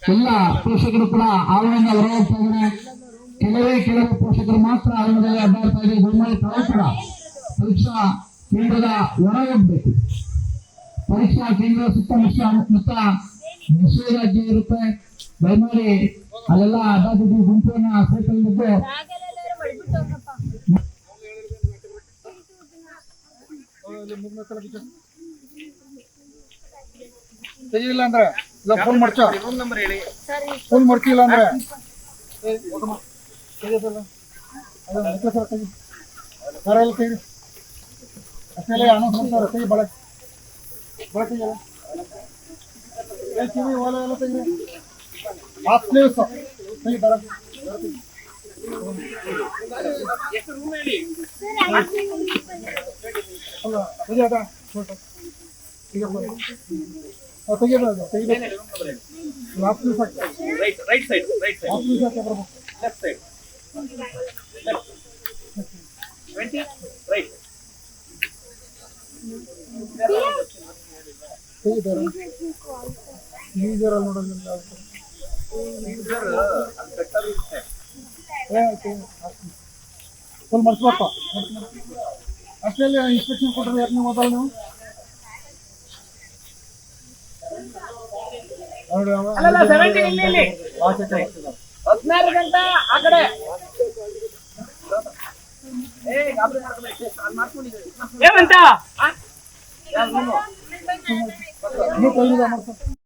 ಎಲ್ಲ ಪೋಷಕರು ಕೂಡ ಆವರಣದಿಂದ ಹೊರ ಹೋಗ್ತಾ ಇದ್ದಾರೆ. ಕೆಲವು ಪೋಷಕರು ಮಾತ್ರ ಆವರಣದಲ್ಲಿ ಅಡ್ಡಾಡ್ತಾ ಇದ್ದಾರೆ. ದಯಮಾಡಿ ತಾವು ಕೂಡ ಪರೀಕ್ಷಾ ಕೇಂದ್ರದ ಹೊರ ಹೋಗ್ಬೇಕು. ಪರೀಕ್ಷಾ ಕೇಂದ್ರದ ಸುತ್ತಮುತ್ತ ನಿಷೇಧಾಜ್ಞೆ ಇರುತ್ತೆ. ದಯಮಾಡಿ ಅಲ್ಲೆಲ್ಲ ಅಡ್ಡಾದಿಡ್ಡಿ ಗುಂಪನ್ನ ಸೇರ್ಕೊಂಡಿದ್ದು ಇಲ್ಲ ಅಂದ್ರೆ ಫೋನ್ ಮಾಡ್ತೀವಿ ಫೋನ್ ಮಾಡ್ತಿಲ್ಲ ಅಂದ್ರೆ ಅಷ್ಟೆಲ್ಲ ಅನೌನ್ಸ್ ಮಾಡ್ತಾರೆ. ತೆಗಿ ಬಳಕೆ ಬಳಕೆಲ್ಲ ಕಿವಿ ಓಲೆ ಎಲ್ಲ ತೆಗಿ ಹಾಫ್ ಸ್ಲೀವ್ಸ್ ತೆಗಿ ಬಳಕೆ ಅಲ್ಲ ತೆಗಿ ಅದ ತೆಗಿಬೋದು ತೆಗಿಬೇಕು. ಹಾಫ್ ಸ್ಲೀವ್ಸ್ ಹಾಕಿ ರೈಟ್ ಸೈಡ್ ಹಾಫ್ ಸ್ಲೀವ್ಸ್ ಹಾಕಿ ಬರ್ಬೇಕು. ಲೆಫ್ಟ್ ಸೈಡ್ 20 ರೈಟ್ ತೆಗಿತಾರೆ ಈಜರ ನೋಡೋದಿಲ್ಲ. ಫುಲ್ ಮರ್ಸ್ಬೇಕು. ಅಷ್ಟರಲ್ಲಿ ಇನ್ಸ್ಪೆಕ್ಷನ್ ಕೊಟ್ಟರೆ ಯಾಕೆ ನೀವು ಮೊದಲು ನೀವು 16 ಗಂಟೆ ಆ ಕಡೆ ನೀವು ಕೈಯಿಂದ ಮಾಡ್ತಾರೆ.